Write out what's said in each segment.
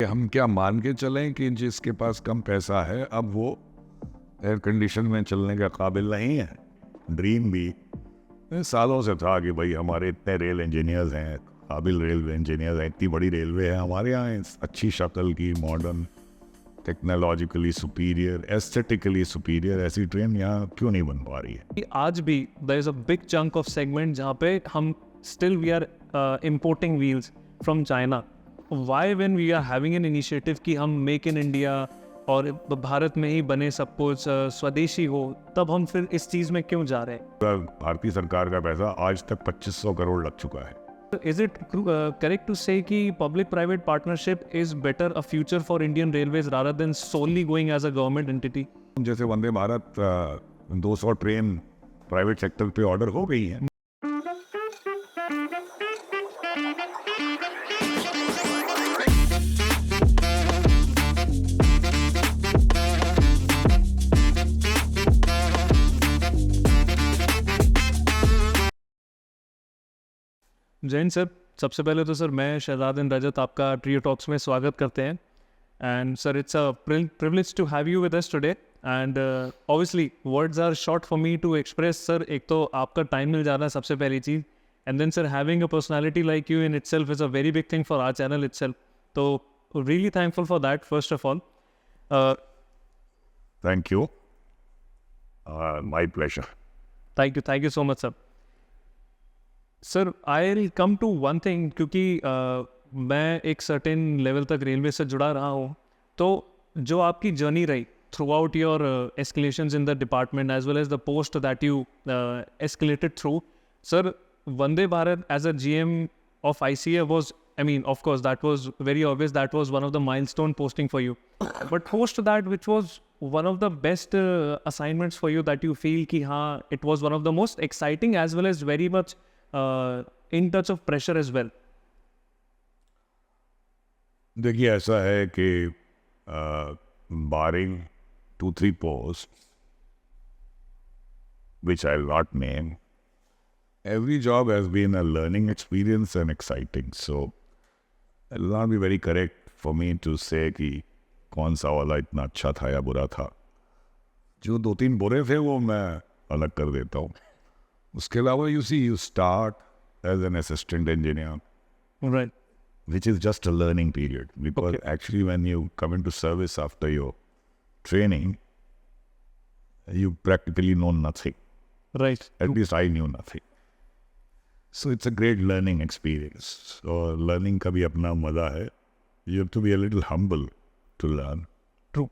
हम क्या मान के चलें कि जिसके पास कम पैसा है अब वो एयर कंडीशन में चलने के काबिल नहीं है? ड्रीम भी सालों से था कि भाई हमारे इतने रेल इंजीनियर्स हैं, काबिल रेलवे इंजीनियर्स हैं, इतनी बड़ी रेलवे है हमारे यहाँ, अच्छी शक्ल की, modern, technologically superior, aesthetically superior ऐसी ट्रेन यहाँ क्यों नहीं बन पा रही है? आज भी there is a big chunk of segment जहाँ पे हम still we are importing wheels from China. Why when we are having an initiative कि हम मेक इन इंडिया और भारत में ही बने सब कुछ स्वदेशी हो, तब हम फिर इस चीज़ में क्यों जा रहे हैं? भारतीय सरकार का पैसा आज तक 2500 करोड़ लग चुका है। Is it correct to say कि public private partnership is better a future for Indian Railways rather than solely going as a government entity? जैसे Vande Bharat 200 train private sector पे ऑर्डर हो गई है। जैन सर, सबसे पहले तो सर मैं शहजाद एंड रजत आपका ट्रियो टॉक्स में स्वागत करते हैं। And sir it's a privilege to have you with us today. And obviously words are short for me to express sir. एक तो आपका टाइम मिल जाना है सबसे पहली चीज़, and then sir having a personality like you in itself is a very big thing for our channel itself. तो really thankful for that first of all. Thank you, my pleasure. Thank you so much sir. Sir I will come to one thing, क्योंकि मैं एक certain level तक railway से जुड़ा रहा हूँ, तो जो आपकी जर्नी रही throughout your escalations in the department as well as the post that you escalated through, sir Vande Bharat as a GM of ICA was, I mean, of course, that was very obvious, that was one of the milestone posting for you. But post that, which was one of the best assignments for you that you feel कि हाँ, it was one of the most exciting as well as very much in touch of pressure as well. देखिए ऐसा है कि barring 2-3 posts which I'll not name, every job has been a learning experience and exciting. So it'll not be very correct for me to say कि कौन सा वाला इतना अच्छा था या बुरा था। जो 2-3 बुरे थे वो मैं अलग कर देता हूँ। उसके अलावा you start as an assistant engineer, Right. which is just a learning period, because actually when you come into service after your training, you practically know nothing. Right. At least I knew nothing. So it's a great learning experience. So learning का भी अपना मजा है. You have to be a little humble to learn. True.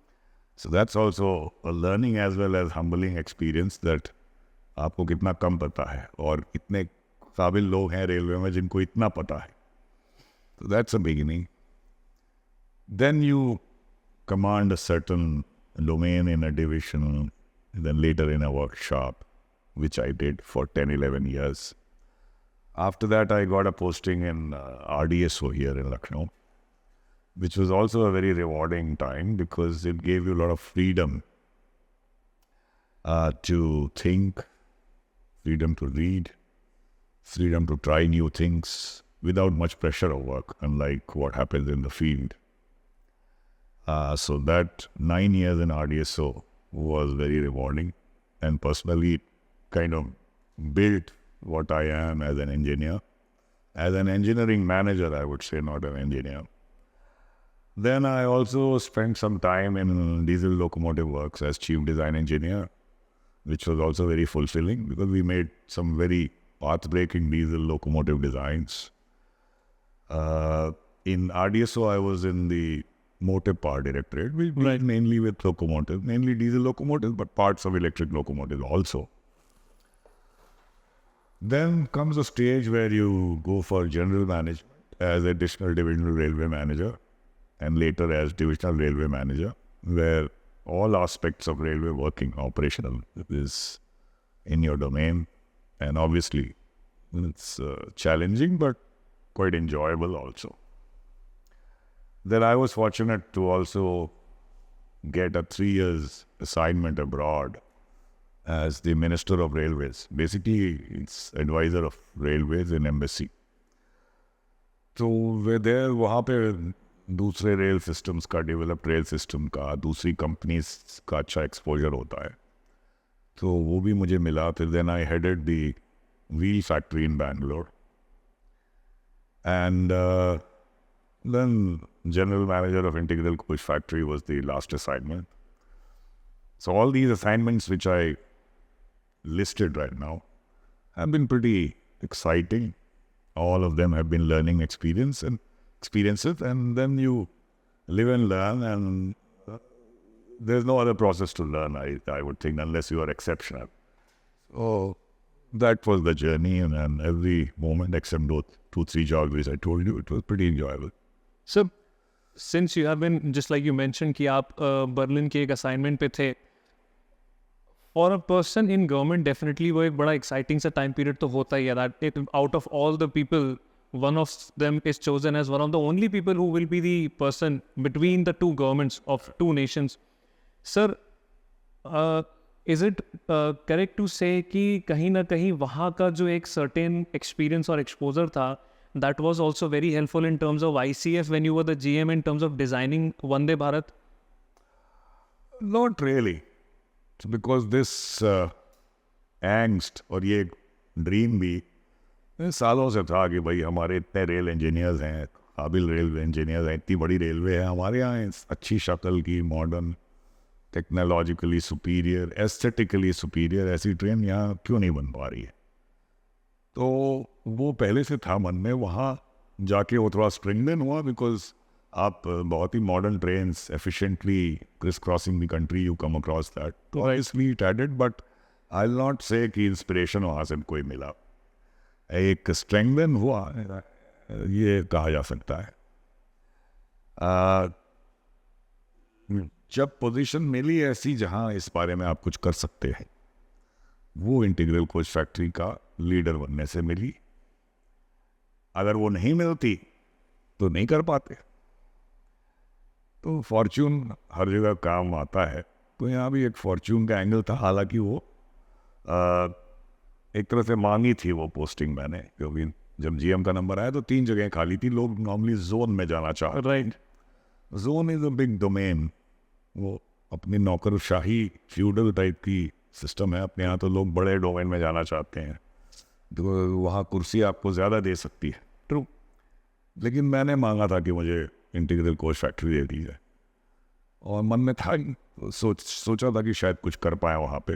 So that's also a learning as well as humbling experience, that आपको कितना कम पता है और इतने काबिल लोग हैं रेलवे में जिनको इतना पता है. So that's a beginning. Then you command a certain domain in a division, then later in a workshop, which I did for 10-11 years. After that, I got a posting in RDSO here in Lucknow, which was also a very rewarding time because it gave you a lot of freedom to think, freedom to read, freedom to try new things without much pressure of work, unlike what happens in the field. So that 9 years in RDSO was very rewarding, and personally kind of built what I am as an engineer. As an engineering manager, I would say, not an engineer. Then I also spent some time in diesel locomotive works as chief design engineer, which was also very fulfilling because we made some very path-breaking diesel locomotive designs. In RDSO, I was in the motive power directorate. We dealt mainly with locomotives, mainly diesel locomotives, but parts of electric locomotives also. Then comes a stage where you go for general management as additional divisional railway manager, and later as divisional railway manager, where all aspects of railway working operational is in your domain. And obviously it's challenging but quite enjoyable also. Then I was fortunate to also get a 3 years assignment abroad as the Minister of Railways. Basically, it's advisor of railways in embassy. So we're there, वहाँ पे दूसरे rail systems का, developed rail system का, दूसरी companies का अच्छा exposure होता है, तो वो भी मुझे मिला. फिर then I headed the wheel factory in Bangalore, and then general manager of Integral Coach Factory was the last assignment. So all these assignments which I listed right now have been pretty exciting. All of them have been learning experiences, and then you live and learn, and there's no other process to learn, I would think, unless you are exceptional. So that was the journey, and then every moment except those 2-3 jobs which I told you, it was pretty enjoyable. So, since you have been, just like you mentioned कि आप Berlin के एक assignment पे थे, for a person in government definitely वो एक बड़ा exciting सा time period तो होता ही है. That it, out of all the people, one of them is chosen as one of the only people who will be the person between the two governments of two nations. Sir, is it correct to say कि कहीं ना कहीं वहाँ का जो एक certain experience और exposure था, that was also very helpful in terms of ICF when you were the GM in terms of designing Vande Bharat? Not really. It's because this angst और ये ड्रीम भी सालों से था कि भाई हमारे इतने रेल इंजीनियर्स हैं, काबिल रेल इंजीनियर्स हैं, इतनी बड़ी रेलवे है हमारे यहाँ, अच्छी शक्ल की, modern, technologically superior, aesthetically superior ऐसी ट्रेन यहाँ क्यों नहीं बन पा रही है. तो वो पहले से था मन में. वहाँ जाके वो थोड़ा स्ट्रेंथन हुआ, बिकॉज आप बहुत ही modern trains efficiently criss crossing the country you come across that. तो obviously it added, but I will not say कि इंस्पिरेशन वहाँ से कोई मिला. एक स्ट्रेंथन हुआ ये कहा जा सकता है. जब पोजीशन मिली ऐसी जहाँ इस बारे में आप कुछ कर सकते हैं, वो इंटीग्रल कोच फैक्ट्री का लीडर बनने से मिली. अगर वो नहीं मिलती तो नहीं कर पाते. तो फॉर्च्यून हर जगह काम आता है, तो यहाँ भी एक फॉर्च्यून का एंगल था. हालांकि वो एक तरह से मांगी थी वो पोस्टिंग मैंने, क्योंकि जब जीएम का नंबर आया तो 3 जगह खाली थी. लोग नॉर्मली जोन में जाना चाहते. Right. Zone is a big domain. वो अपनी नौकरशाही फ्यूडल टाइप की सिस्टम है अपने यहाँ, तो लोग बड़े डोमेन में जाना चाहते हैं, तो वहाँ कुर्सी आपको ज़्यादा दे सकती है. ट्रू. लेकिन मैंने मांगा था कि मुझे इंटीग्रल कोच फैक्ट्री दे दी जाए, और मन में था, सोचा था कि शायद कुछ कर पाए वहाँ पे.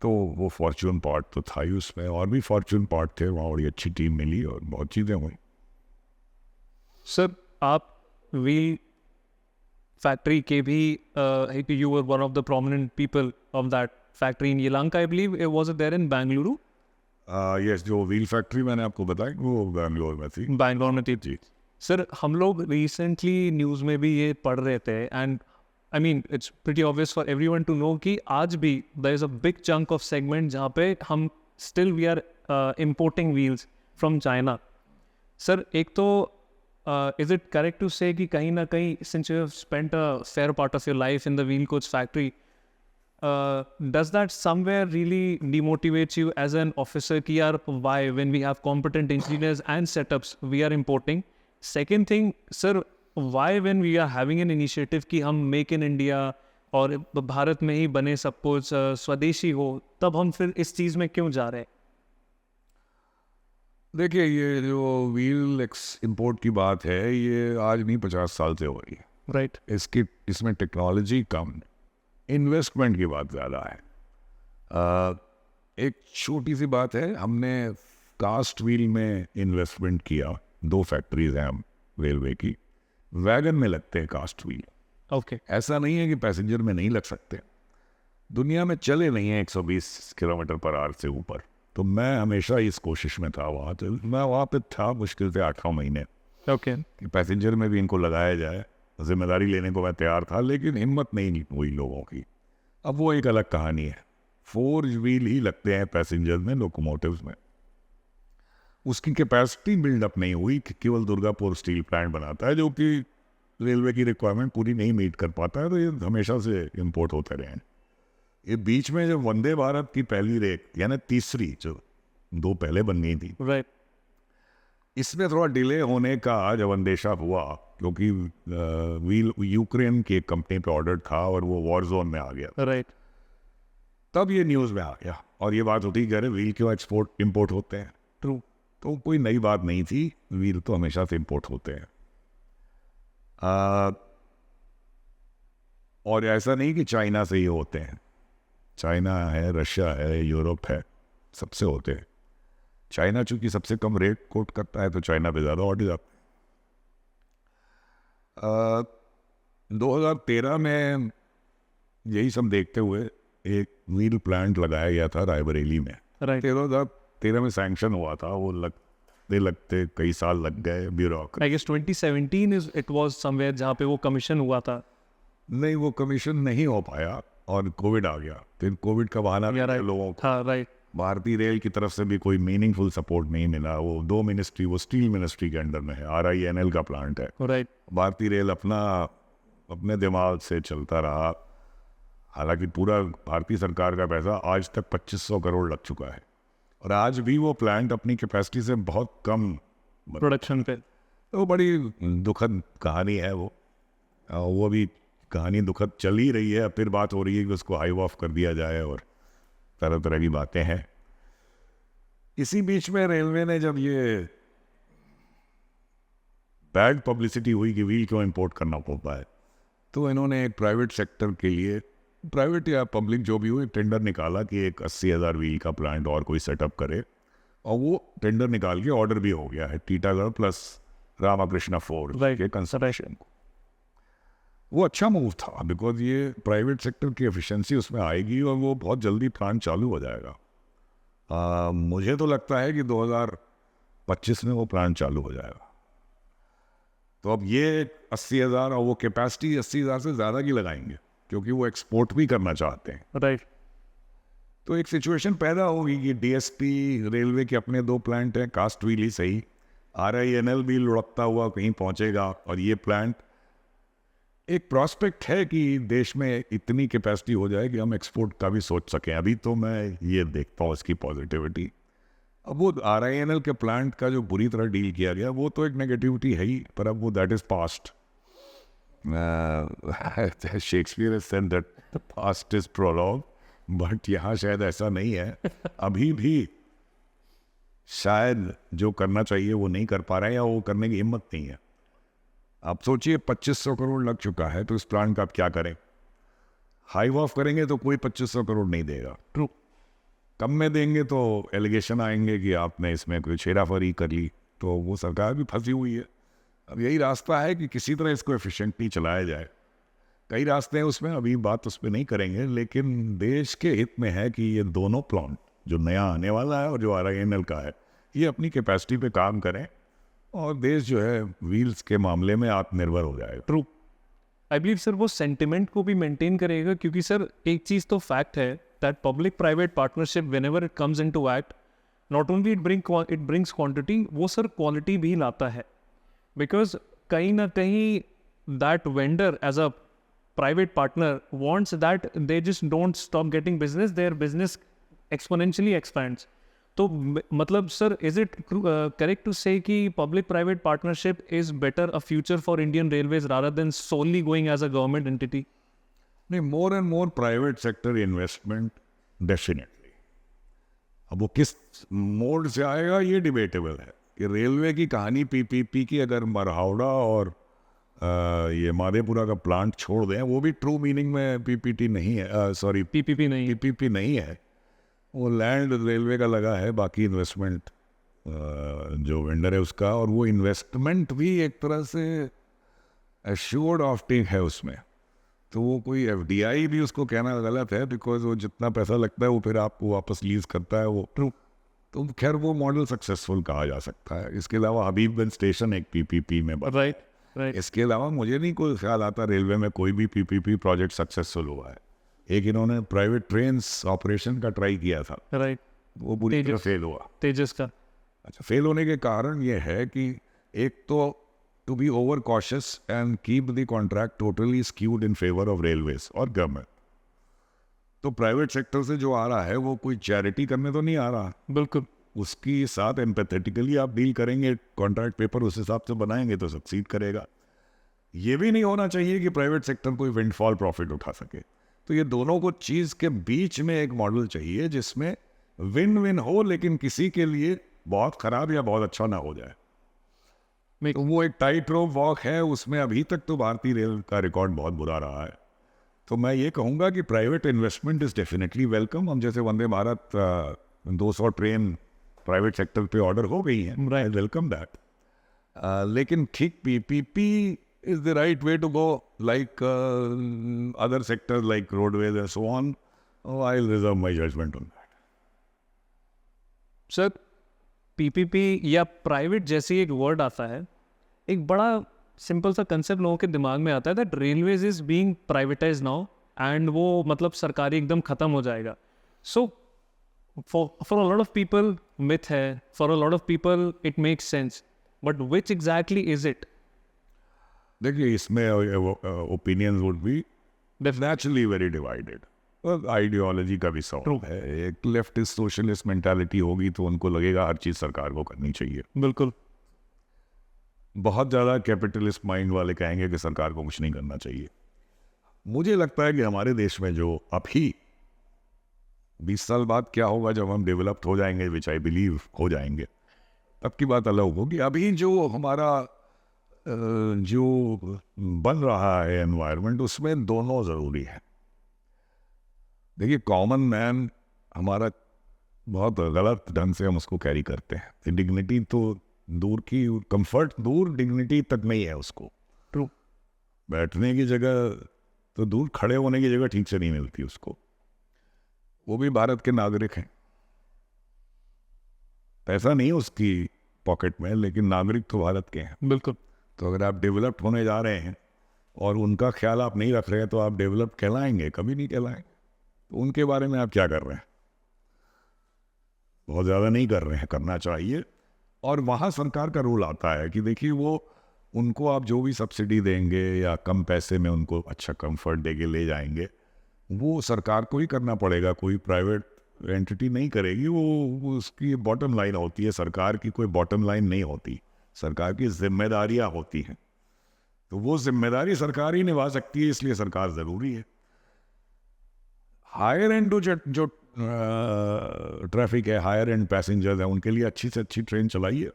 तो वो फॉर्च्यून पार्ट तो था ही उसमें, और भी फॉर्च्यून पार्ट थे वहाँ. बड़ी अच्छी टीम मिली और बहुत चीज़ें हुई. सर, आप व्हील फैक्ट्री के भी you were one of the prominent people of that factory in Yelahanka, I believe. Was it there in Bengaluru? Yes, जो व्हील फैक्ट्री मैंने आपको बताई वो बैंगलोर में थी. बैंगलोर में थी जी. सर, हम लोग रिसेंटली न्यूज़ में भी ये पढ़ रहे थे, and I mean it's pretty obvious for everyone to know कि आज भी there is a big chunk of segment जहाँ पे हम still we are importing wheels from China. Sir, एक तो is it correct to say कि कहीं ना कहीं, since you have spent a fair part of your life in the wheel coach factory, does that somewhere really demotivates you as an officer कि यार why when we have competent engineers and setups we are importing? Second thing, sir, why when we are having an initiative कि हम make in India और भारत में ही बने सब कुछ स्वदेशी हो, तब हम फिर इस चीज़ में क्यों जा रहे हैं? देखिए, ये जो व्हील इंपोर्ट की बात है, ये आज नहीं 50 साल से हो रही है. राइट. इसमें टेक्नोलॉजी कम, इन्वेस्टमेंट की बात ज़्यादा है. एक छोटी सी बात है, हमने कास्ट व्हील में इन्वेस्टमेंट किया. 2 फैक्ट्रीज हैं हम रेलवे की, वैगन में लगते हैं कास्ट व्हील. ओके. ऐसा नहीं है कि पैसेंजर में नहीं लग सकते. दुनिया में चले नहीं है 120 किलोमीटर पर आवर से ऊपर. तो मैं हमेशा इस कोशिश में था वहाँ. तो मैं वहाँ पे था मुश्किल से 8 महीने. ओके. कि पैसेंजर में भी इनको लगाया जाए. जिम्मेदारी लेने को मैं तैयार था, लेकिन हिम्मत नहीं हुई लोगों की. अब वो एक अलग कहानी है. 4 व्हील ही लगते हैं पैसेंजर में, लोकोमोटिव्स में. उसकी कैपेसिटी बिल्डअप नहीं हुई. केवल दुर्गापुर स्टील प्लांट बनाता है, जो कि रेलवे की रिक्वायरमेंट पूरी नहीं मीट कर पाता है. तो ये हमेशा से इम्पोर्ट होते रहे हैं. ये बीच में जब वंदे भारत की पहली रेक, यानी तीसरी, जो 2 पहले बन गई थी, राइट, इसमें थोड़ा डिले होने का जब अंदेशा हुआ, क्योंकि व्हील यूक्रेन की एक कंपनी पे ऑर्डर था और वो वॉर जोन में आ गया, राइट, तब ये न्यूज़ में आ गया। और ये बात होती है कि अरे व्हील क्यों एक्सपोर्ट इम्पोर्ट होते हैं, ट्रू, तो कोई नई बात नहीं थी, व्हील तो हमेशा से इम्पोर्ट होते हैं। और ऐसा नहीं कि चाइना से ही होते हैं, चाइना है, रशिया है, यूरोप है, सबसे होते हैं। चाइना चूंकि सबसे कम रेट कोट करता है तो चाइना पे ज़्यादा ऑर्डर जाते हैं। 2013 में यही सब देखते हुए एक व्हील प्लांट लगाया गया था रायबरेली में। राइट। 2013 में सैंक्शन हुआ था, वो लगते लगते कई साल लग गए, bureaucracy. I guess 2017 is it was somewhere जहाँ पे वो कमीशन हुआ था। नहीं, वो कमीशन नहीं हो पाया और कोविड आ गया, फिर कोविड का बहाना Yeah, right. लोगों को। हाँ, राइट, भारतीय रेल की तरफ से भी कोई मीनिंगफुल सपोर्ट नहीं मिला। वो दो मिनिस्ट्री, वो स्टील मिनिस्ट्री के अंडर में है, RINL का प्लांट है। राइट, भारतीय रेल अपने दिमाग से चलता रहा। हालांकि पूरा भारतीय सरकार का पैसा आज तक 2500 करोड़ लग चुका है और आज भी वो प्लांट अपनी कैपेसिटी से बहुत कम। प्रोडक्शन पे। तो बड़ी दुखद कहानी है वो भी कहानी दुखद चल ही रही है। फिर बात हो रही है कि उसको हाइव ऑफ कर दिया जाए और तरह तरह की बातें हैं। इसी बीच में रेलवे ने जब ये बैड पब्लिसिटी हुई कि व्हील क्यों इंपोर्ट करना पड़ता है, तो इन्होंने एक प्राइवेट सेक्टर के लिए, प्राइवेट या पब्लिक जो भी हो, एक टेंडर निकाला कि एक 80,000 व्हील का प्लांट और कोई सेटअप करे। और वो टेंडर निकाल के ऑर्डर भी हो गया है Titagarh plus Ramakrishna Ford Right. के कंस्ट्रक्शन को। वो अच्छा मूव था बिकॉज ये प्राइवेट सेक्टर की एफिशिएंसी उसमें आएगी और वो बहुत जल्दी प्लांट चालू हो जाएगा। मुझे तो लगता है कि 2025 में वो प्लांट चालू हो जाएगा। तो अब ये 80,000 और वो कैपेसिटी 80,000 से ज़्यादा की लगाएंगे क्योंकि वो एक्सपोर्ट भी करना चाहते हैं। राइट, तो एक सिचुएशन पैदा होगी कि DSP रेलवे के अपने 2 प्लांट हैं, कास्ट व्हील ही सही, RINL भी लुढ़कता हुआ कहीं पहुंचेगा और ये प्लांट एक प्रॉस्पेक्ट है कि देश में इतनी कैपेसिटी हो जाए कि हम एक्सपोर्ट का भी सोच सकें। अभी तो मैं ये देखता हूँ इसकी पॉजिटिविटी। अब वो RINL के प्लांट का जो बुरी तरह डील किया गया वो तो एक नेगेटिविटी है ही, पर अब वो that is past. Shakespeare has said that the past is prologue, but यहाँ शायद ऐसा नहीं है। अभी भी शायद जो करना चाहिए वो नहीं कर पा रहे हैं या वो करने की हिम्मत नहीं है। आप सोचिए 2500 करोड़ लग चुका है तो इस प्लांट का आप क्या करें? हाइव ऑफ करेंगे तो कोई 2500 करोड़ नहीं देगा, ट्रू, कम में देंगे तो एलिगेशन आएंगे कि आपने इसमें कोई छेड़ाफरी कर ली, तो वो सरकार भी फंसी हुई है। अब यही रास्ता है कि किसी तरह इसको एफिशिएंटली चलाया जाए। कई रास्ते हैं उसमें, अभी बात उस पर नहीं करेंगे, लेकिन देश के हित में है कि ये दोनों प्लांट जो नया आने वाला है और जो RINL का है, ये अपनी कैपेसिटी पे काम करें और देश जो है व्हील्स के मामले में आत्मनिर्भर हो जाएगा। ट्रू। आई बिलीव सर वो सेंटिमेंट को भी मेंटेन करेगा, क्योंकि सर एक चीज़ तो फैक्ट है that public private partnership whenever it comes into act, not only it brings quantity, वो सर क्वालिटी भी लाता है। बिकॉज कहीं ना कहीं that vendor as a private partner wants that they just don't stop getting business, their business exponentially expands. तो मतलब sir, is it correct to say कि public private partnership is better a future for Indian Railways rather than solely going as a government entity? नहीं, more and more private sector investment definitely. अब वो किस mode से आएगा ये debatable है कि रेलवे की कहानी PPP की अगर मरहावड़ा और ये माधेपुरा का प्लांट छोड़ दें, वो भी ट्रू मीनिंग में PPP नहीं है, सॉरी PPP नहीं, PPP नहीं है। वो लैंड रेलवे का लगा है, बाकी इन्वेस्टमेंट जो वेंडर है उसका, और वो इन्वेस्टमेंट भी एक तरह से एश्योर्ड ऑफ टेक है उसमें। तो वो कोई FDI भी उसको कहना गलत है, बिकॉज वो जितना पैसा लगता है वो फिर आपको वापस लीज करता है वो। ट्रू। तो खैर वो मॉडल सक्सेसफुल कहा जा सकता है। इसके अलावा हबीबगंज स्टेशन एक PPP में बना। राइट, राइट, इसके अलावा मुझे नहीं कोई ख्याल आता रेलवे में कोई भी PPP प्रोजेक्ट सक्सेसफुल हुआ है। एक इन्होंने प्राइवेट ट्रेन्स ऑपरेशन का ट्राई किया था, राइट, वो बुरी तरह फेल हुआ। तेजस का। अच्छा, फेल होने के कारण ये है कि एक तो to be over cautious and keep the contract totally skewed in favour of railways और गवर्नमेंट। तो प्राइवेट सेक्टर से जो आ रहा है वो कोई चैरिटी करने तो नहीं आ रहा, बिल्कुल, उसकी साथ एम्पैथेटिकली आप डील करेंगे, कॉन्ट्रैक्ट पेपर उस हिसाब से बनाएंगे तो सक्सीड करेगा। ये भी नहीं होना चाहिए कि प्राइवेट सेक्टर कोई विंडफॉल प्रॉफिट उठा सके। तो ये दोनों को चीज़ के बीच में एक मॉडल चाहिए जिसमें विन विन हो, लेकिन किसी के लिए बहुत खराब या बहुत अच्छा ना हो जाए। तो वो एक टाइट रोप वॉक है, उसमें अभी तक तो भारतीय रेल का रिकॉर्ड बहुत बुरा रहा है। तो मैं ये कहूँगा कि private investment is definitely welcome. हम जैसे Vande Bharat 200 train private sector पे ऑर्डर हो गई हैं, आई वेलकम दैट। लेकिन ठीक PPP is the right way to go, like other sector like roadways and so on. I will reserve my judgement on that. Sir, PPP या private जैसे एक word आता है, एक बड़ा सिंपल सा कंसेप्ट लोगों के दिमाग में आता है that railways is being privatise now, and वो मतलब सरकारी एकदम ख़त्म हो जाएगा। So for a lot of people myth है, for a lot of people it makes sense, but which exactly is it? देखिए, इसमें opinions would be naturally very divided. Ideology का भी सवाल है। एक लेफ्टिस्ट सोशलिस्ट मेंटालिटी होगी तो उनको लगेगा हर चीज़ सरकार को करनी चाहिए। बिल्कुल। बहुत ज़्यादा कैपिटलिस्ट माइंड वाले कहेंगे कि सरकार को कुछ नहीं करना चाहिए। मुझे लगता है कि हमारे देश में जो अभी 20 साल बाद क्या होगा जब हम डेवलप्ड हो जाएंगे, विच आई बिलीव हो जाएंगे, तब की बात अलग होगी। अभी जो हमारा जो बन रहा है एनवायरनमेंट, उसमें दोनों ज़रूरी है। देखिए, कॉमन मैन हमारा बहुत गलत ढंग से हम उसको कैरी करते हैं। डिग्निटी तो दूर की, कंफर्ट दूर, डिग्निटी तक नहीं है उसको। ट्रू। बैठने की जगह तो दूर, खड़े होने की जगह ठीक से नहीं मिलती उसको। वो भी भारत के नागरिक हैं, पैसा नहीं उसकी पॉकेट में, लेकिन नागरिक तो भारत के हैं। बिल्कुल। तो अगर आप डेवलप्ड होने जा रहे हैं और उनका ख्याल आप नहीं रख रहे हैं तो आप डेवलप्ड कहलाएंगे? कभी नहीं कहलाएंगे। तो उनके बारे में आप क्या कर रहे हैं? बहुत ज़्यादा नहीं कर रहे हैं, करना चाहिए। और वहाँ सरकार का रोल आता है कि देखिए, वो उनको आप जो भी सब्सिडी देंगे या कम पैसे में उनको अच्छा कंफर्ट दे के ले जाएंगे, वो सरकार को ही करना पड़ेगा। कोई प्राइवेट एंटिटी नहीं करेगी। वो उसकी बॉटम लाइन होती है, सरकार की कोई बॉटम लाइन नहीं होती। सरकार की जिम्मेदारियां होती हैं, तो वो जिम्मेदारी सरकार ही निभा सकती है, इसलिए सरकार ज़रूरी है। हायर एंड जो ट्रैफिक है, हायर एंड पैसेंजर्स हैं, उनके लिए अच्छी से अच्छी ट्रेन चलाइए,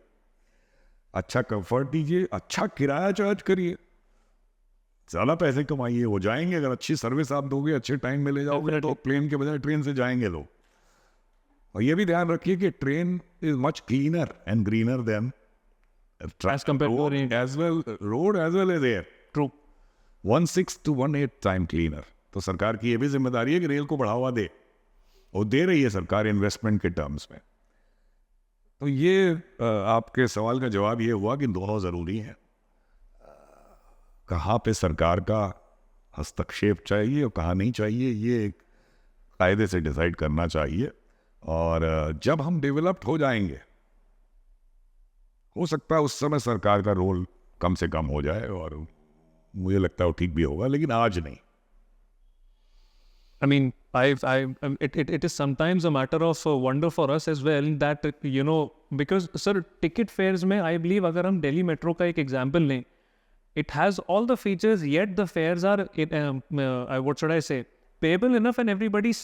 अच्छा कंफर्ट दीजिए, अच्छा किराया चार्ज करिए, ज़्यादा पैसे कमाइए। वो जाएंगे, अगर अच्छी सर्विस आप दोगे, अच्छे टाइम में ले जाओगे, तो प्लेन के बजाय ट्रेन से जाएंगे लोग। और ये भी ध्यान रखिए कि train is much cleaner and greener than As compared to road as well as air. True. 1/6 to 1/8 time cleaner. तो सरकार की ये भी जिम्मेदारी है कि रेल को बढ़ावा दे, और दे रही है सरकार इन्वेस्टमेंट के टर्म्स में। तो ये आपके सवाल का जवाब ये हुआ कि दोनों ज़रूरी हैं। कहाँ पे सरकार का हस्तक्षेप चाहिए और कहाँ नहीं चाहिए, ये एक कायदे से डिसाइड करना चाहिए। और जब हम डेवलप्ड हो जाएंगे, हो सकता है उस समय सरकार का रोल कम से कम हो जाए, और मुझे लगता है वो ठीक भी होगा, लेकिन आज नहीं। I mean, it is sometimes a matter of wonder for us as well that, you know, because sir, ticket fares में I believe अगर हम दिल्ली मेट्रो का एक example लें, it has all the features, yet the fares are, what should I say, payable enough and everybody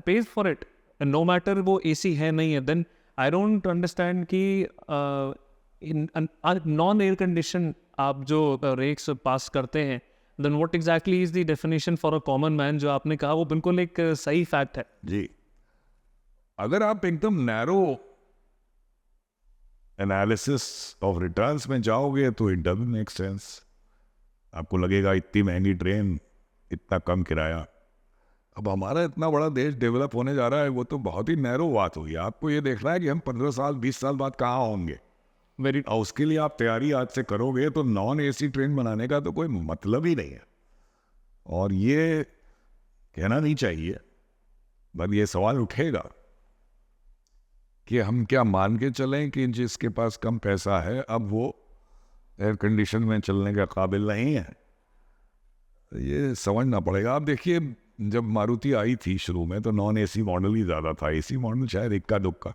pays for it, and no matter वो AC है नहीं है, then I don't understand कि in non air condition आप जो racks पास करते हैं, then what exactly is the definition for a common man? जो आपने कहा वो बिल्कुल एक सही फैक्ट है जी। अगर आप एकदम नैरो एनालिसिस ऑफ रिटर्न्स में जाओगे तो इट डजंट मेक सेंस। आपको लगेगा इतनी महंगी ट्रेन, इतना कम किराया। अब हमारा इतना बड़ा देश डेवलप होने जा रहा है, वो तो बहुत ही नैरो बात हुई। आपको ये देखना है कि हम 15 साल 20 साल बाद कहाँ होंगे। वेरी। और उसके लिए आप तैयारी आज से करोगे तो नॉन एसी ट्रेन बनाने का तो कोई मतलब ही नहीं है। और ये कहना नहीं चाहिए, बट ये सवाल उठेगा कि हम क्या मान के चलें कि जिसके पास कम पैसा है अब वो एयर कंडीशन में चलने के काबिल नहीं है। ये समझना पड़ेगा। आप देखिए, जब मारुति आई थी शुरू में तो नॉन एसी मॉडल ही ज़्यादा था, एसी मॉडल शायद इक्का दुक्का।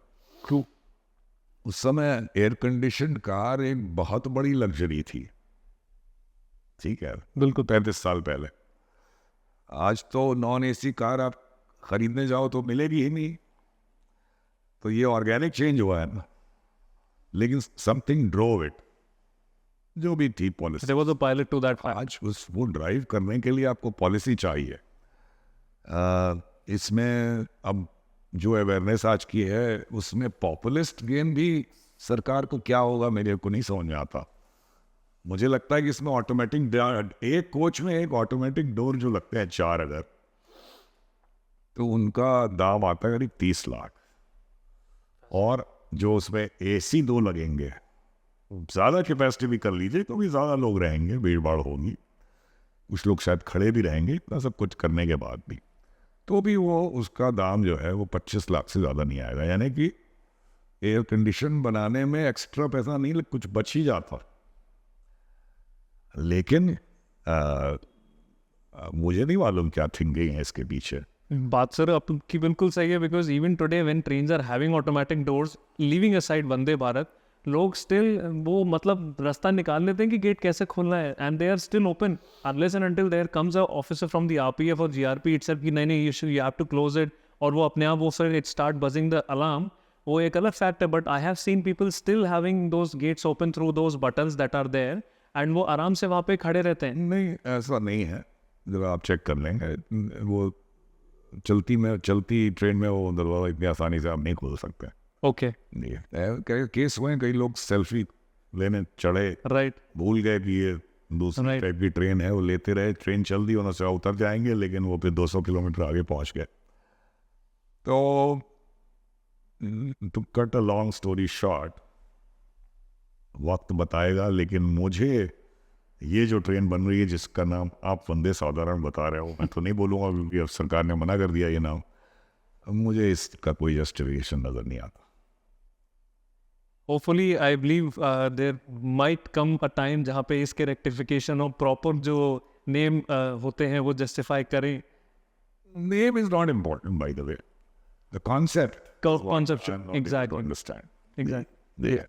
उस समय एयर कंडीशन कार एक बहुत बड़ी लग्जरी थी, ठीक है, बिल्कुल 35 साल पहले। आज तो नॉन एसी कार आप खरीदने जाओ तो मिलेगी ही नहीं। तो ये ऑर्गेनिक चेंज हुआ है ना, लेकिन समथिंग ड्रोव इट, जो भी थी policy. There was a pilot to that fact. आज उस वो ड्राइव करने के लिए आपको पॉलिसी चाहिए। इसमें अब जो अवेयरनेस आज की है उसमें पॉपुलिस्ट गेम भी सरकार को क्या होगा मेरे को नहीं समझ में आता। मुझे लगता है कि इसमें ऑटोमेटिक, एक कोच में एक ऑटोमेटिक डोर जो लगते हैं 4 अगर, तो उनका दाम आता है करीब 30 लाख। और जो उसमें AC 2 लगेंगे, ज़्यादा कैपेसिटी भी कर लीजिए क्योंकि ज़्यादा लोग रहेंगे, भीड़ भाड़ होगी, कुछ लोग शायद खड़े भी रहेंगे, इतना सब कुछ करने के बाद भी, तो भी वो उसका दाम जो है वो 25 लाख से ज़्यादा नहीं आएगा। यानी कि एयर कंडीशन बनाने में एक्स्ट्रा पैसा नहीं, कुछ बच ही जाता। लेकिन मुझे नहीं मालूम क्या थिंकिंग है इसके पीछे। बात सर आपकी बिल्कुल सही है, because even today when trains are having automatic doors, leaving aside Vande Bharat, लोग स्टिल वो मतलब रास्ता निकाल लेते हैं कि गेट कैसे खोलना है, and they are still open unless and until there comes a officer from the RPF और GRP इटसेल्फ कि नहीं you have to close it, और वो अपने आप वो फिर it start buzzing the alarm. वो एक अलग फैक्ट है, but I have seen people still having those gates open through those buttons that are there, and वो आराम से वहाँ पे खड़े रहते हैं। नहीं, ऐसा नहीं है। जब आप चेक कर लेंगे, वो चलती ट्रेन में वो दरवाजा इतनी आसानी से आप नहीं खोल सकते। ओके कई केस हुए, कई लोग सेल्फी लेने चढ़े, राइट, भूल गए कि ये दूसरी Right. टाइप की ट्रेन है, वो लेते रहे, ट्रेन चल दी, उन्होंने उतर जाएंगे, लेकिन वो फिर 200 किलोमीटर आगे पहुंच गए। तो to cut a long story short, वक्त बताएगा, लेकिन मुझे ये जो ट्रेन बन रही है जिसका नाम आप वंदे साधारण बता रहे हो, मैं तो नहीं बोलूँगा क्योंकि अब सरकार ने मना कर दिया ये नाम, मुझे इसका कोई जस्टिफिकेशन नज़र नहीं आता। Hopefully I believe there might come a time जहाँ पे इसके रेक्टिफिकेशन और प्रॉपर जो नेम होते हैं वो जस्टिफाई करें। Name is not important, by the way. The concept. Concept, I'm not able to exactly. understand. Exactly. Yeah.